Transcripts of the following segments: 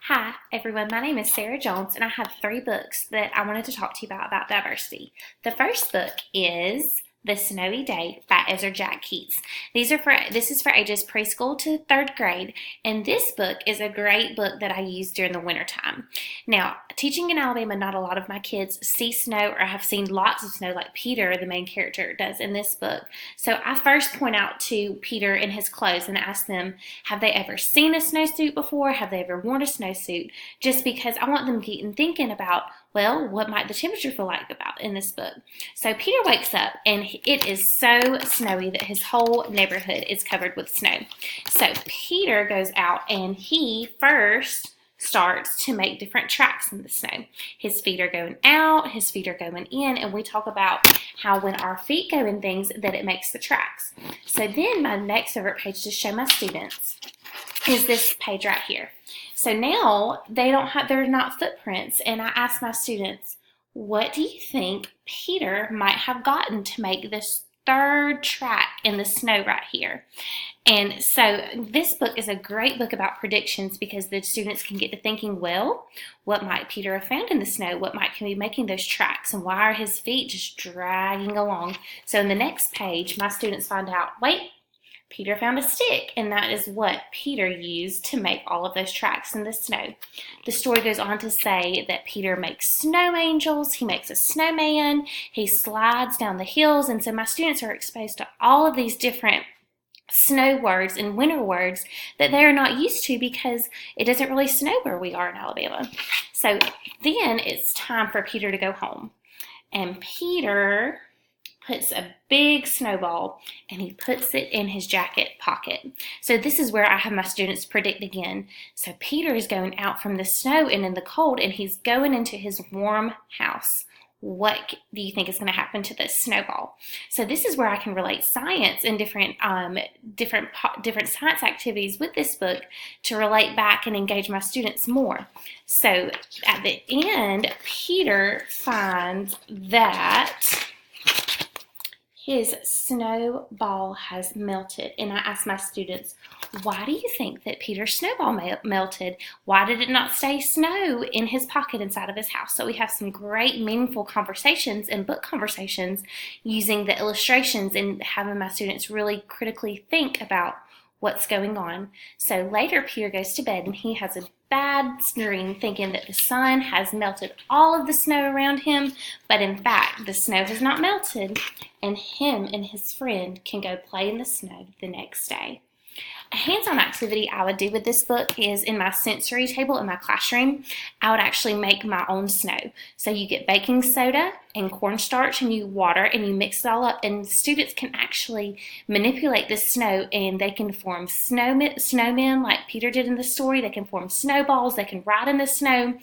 Hi, everyone. My name is Sarah Jones, and I have three books that I wanted to talk to you about diversity. The first book is The Snowy Day by Ezra Jack Keats. This is for ages preschool to third grade, and this book is a great book that I use during the wintertime. Now, teaching in Alabama, not a lot of my kids see snow or have seen lots of snow like Peter, the main character, does in this book. So I first point out to Peter in his clothes and ask them, have they ever seen a snowsuit before? Have they ever worn a snowsuit? Just because I want them getting thinking about, well, what might the temperature feel like about in this book? So Peter wakes up and it is so snowy that his whole neighborhood is covered with snow. So Peter goes out and he first starts to make different tracks in the snow. His feet are going out, his feet are going in, and we talk about how when our feet go in things that it makes the tracks. So then my next favorite page to show my students is this page right here. So now there's not footprints, and I ask my students, what do you think Peter might have gotten to make this third track in the snow right here? And so this book is a great book about predictions because the students can get to thinking, well, what might Peter have found in the snow? What might be making those tracks? And why are his feet just dragging along? So in the next page, my students find out, wait, Peter found a stick, and that is what Peter used to make all of those tracks in the snow. The story goes on to say that Peter makes snow angels, he makes a snowman, he slides down the hills, and so my students are exposed to all of these different snow words and winter words that they are not used to because it doesn't really snow where we are in Alabama. So then it's time for Peter to go home. And Peter puts a big snowball and he puts it in his jacket pocket. So this is where I have my students predict again. So Peter is going out from the snow and in the cold and he's going into his warm house. What do you think is going to happen to this snowball? So this is where I can relate science and different science activities with this book to relate back and engage my students more. So at the end, Peter finds that his snowball has melted, and I asked my students, why do you think that Peter's snowball melted? Why did it not stay snow in his pocket inside of his house? So we have some great meaningful conversations and book conversations using the illustrations and having my students really critically think about what's going on. So later Peter goes to bed and he has a bad dream thinking that the sun has melted all of the snow around him, but in fact the snow has not melted and him and his friend can go play in the snow the next day. A hands-on activity I would do with this book is in my sensory table in my classroom, I would actually make my own snow. So you get baking soda and cornstarch and you water and you mix it all up, and students can actually manipulate this snow and they can form snowmen like Peter did in the story. They can form snowballs, they can ride in the snow.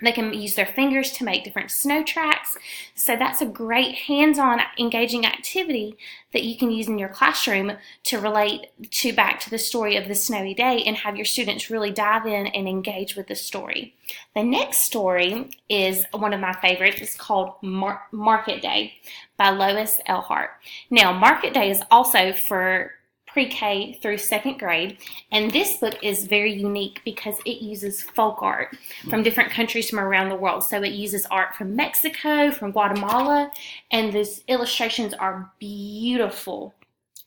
They can use their fingers to make different snow tracks. So that's a great hands-on engaging activity that you can use in your classroom to relate to back to the story of the snowy day and have your students really dive in and engage with the story. The next story is one of my favorites. It's called Market Day by Lois Elhart. Now, Market Day is also for pre-K through second grade, and this book is very unique because it uses folk art from different countries from around the world. So it uses art from Mexico, from Guatemala, and these illustrations are beautiful.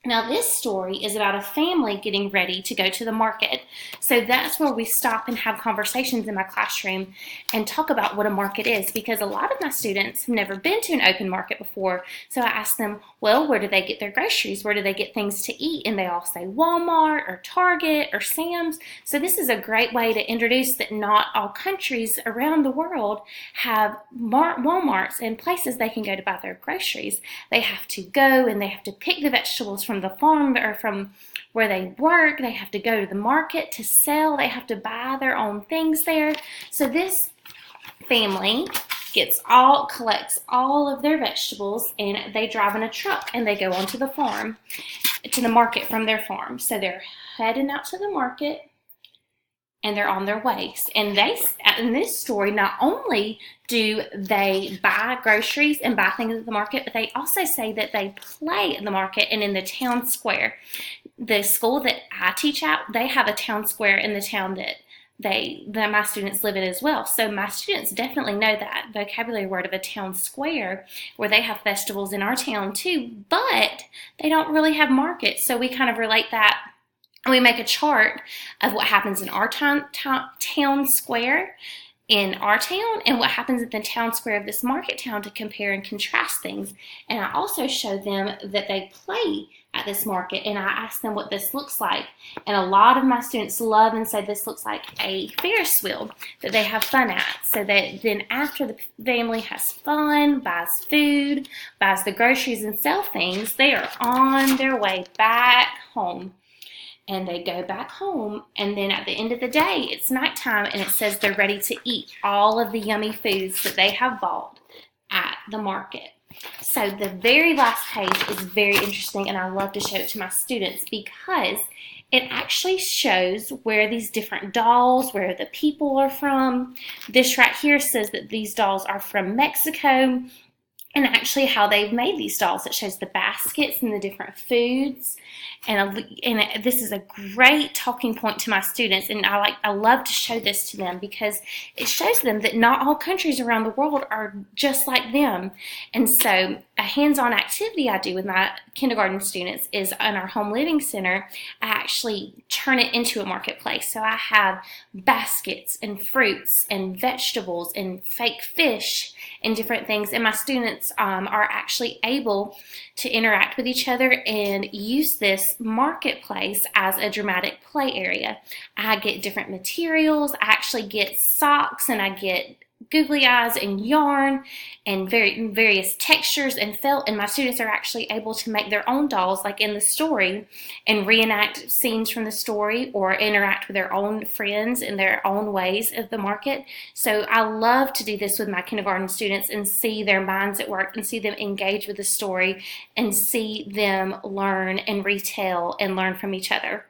Now this story is about a family getting ready to go to the market. So that's where we stop and have conversations in my classroom and talk about what a market is, because a lot of my students have never been to an open market before. So I ask them, well, where do they get their groceries? Where do they get things to eat? And they all say Walmart or Target or Sam's. So this is a great way to introduce that not all countries around the world have Walmarts and places they can go to buy their groceries. They have to go and they have to pick the vegetables from the farm or from where they work. They have to go to the market to sell. They have to buy their own things there. So this family collects all of their vegetables and they drive in a truck and they go onto the farm, to the market from their farm. So they're heading out to the market and they're on their way. And in this story, not only do they buy groceries and buy things at the market, but they also say that they play at the market and in the town square. The school that I teach at, they have a town square in the town that that my students live in as well. So my students definitely know that vocabulary word of a town square, where they have festivals in our town too, but they don't really have markets. So we kind of relate that. We make a chart of what happens in our town square in our town and what happens at the town square of this market town to compare and contrast things. And I also show them that they play at this market, and I ask them what this looks like. And a lot of my students love and say this looks like a Ferris wheel that they have fun at. So that then after the family has fun, buys food, buys the groceries and sell things, they are on their way back home. And they go back home, and then at the end of the day, it's nighttime, and it says they're ready to eat all of the yummy foods that they have bought at the market. So the very last page is very interesting, and I love to show it to my students because it actually shows where these different dolls, where the people are from. This right here says that these dolls are from Mexico, and actually how they've made these dolls. It shows the baskets and the different foods. And this is a great talking point to my students, and I love to show this to them because it shows them that not all countries around the world are just like them. And so a hands-on activity I do with my kindergarten students is in our home living center, I actually turn it into a marketplace. So I have baskets and fruits and vegetables and fake fish and different things, and my students are actually able to interact with each other and use this marketplace as a dramatic play area. I get different materials. I actually get socks, and I get googly eyes and yarn and various textures and felt, and my students are actually able to make their own dolls like in the story and reenact scenes from the story or interact with their own friends in their own ways of the market. So I love to do this with my kindergarten students and see their minds at work and see them engage with the story and see them learn and retell and learn from each other.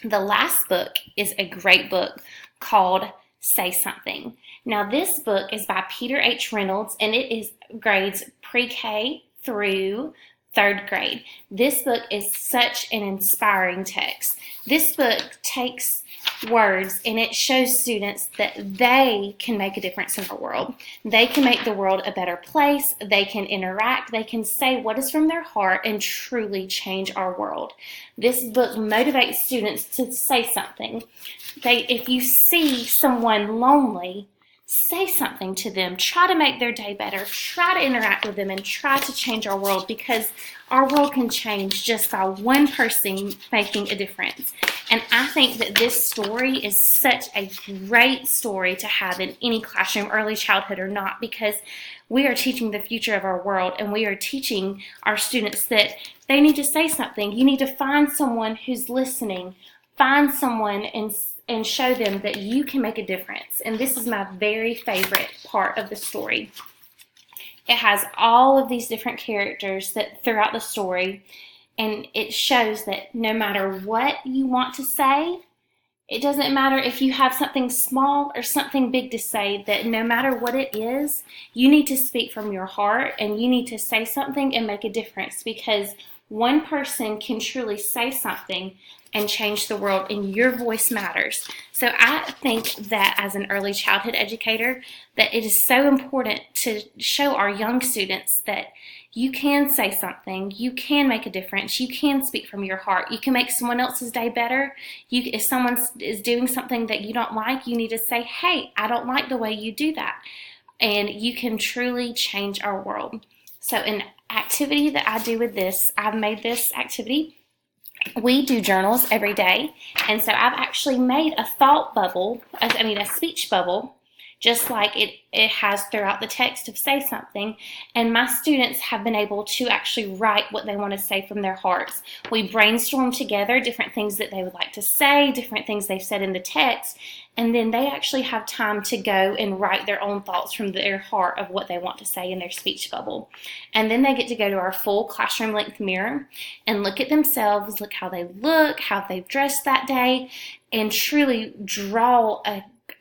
The last book is a great book called Say Something. Now this book is by Peter H. Reynolds, and it is grades pre-K through 3rd grade. This book is such an inspiring text. This book takes words and it shows students that they can make a difference in the world. They can make the world a better place. They can interact. They can say what is from their heart and truly change our world. This book motivates students to say something. If you see someone lonely, say something to them. Try to make their day better. Try to interact with them and try to change our world, because our world can change just by one person making a difference. And I think that this story is such a great story to have in any classroom, early childhood or not, because we are teaching the future of our world, and we are teaching our students that they need to say something. You need to find someone who's listening. Find someone and show them that you can make a difference. And this is my very favorite part of the story. It has all of these different characters that throughout the story, and it shows that no matter what you want to say, it doesn't matter if you have something small or something big to say, that no matter what it is, you need to speak from your heart and you need to say something and make a difference, because one person can truly say something and change the world, and your voice matters. So I think that as an early childhood educator, that it is so important to show our young students that you can say something, you can make a difference, you can speak from your heart, you can make someone else's day better. If someone is doing something that you don't like, you need to say, hey, I don't like the way you do that. And you can truly change our world. So an activity that I do with this, I've made this activity. We do journals every day, and so I've actually made a thought bubble, a speech bubble, just like it has throughout the text of Say Something, and my students have been able to actually write what they want to say from their hearts. We brainstorm together different things that they would like to say, different things they've said in the text, and then they actually have time to go and write their own thoughts from their heart of what they want to say in their speech bubble. And then they get to go to our full classroom length mirror and look at themselves, look how they look, how they've dressed that day, and truly draw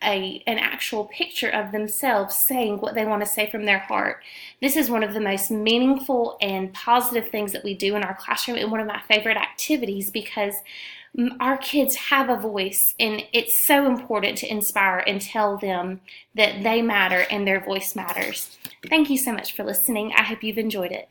an actual picture of themselves saying what they want to say from their heart. This is one of the most meaningful and positive things that we do in our classroom, and one of my favorite activities, because Our kids have a voice, and it's so important to inspire and tell them that they matter and their voice matters. Thank you so much for listening. I hope you've enjoyed it.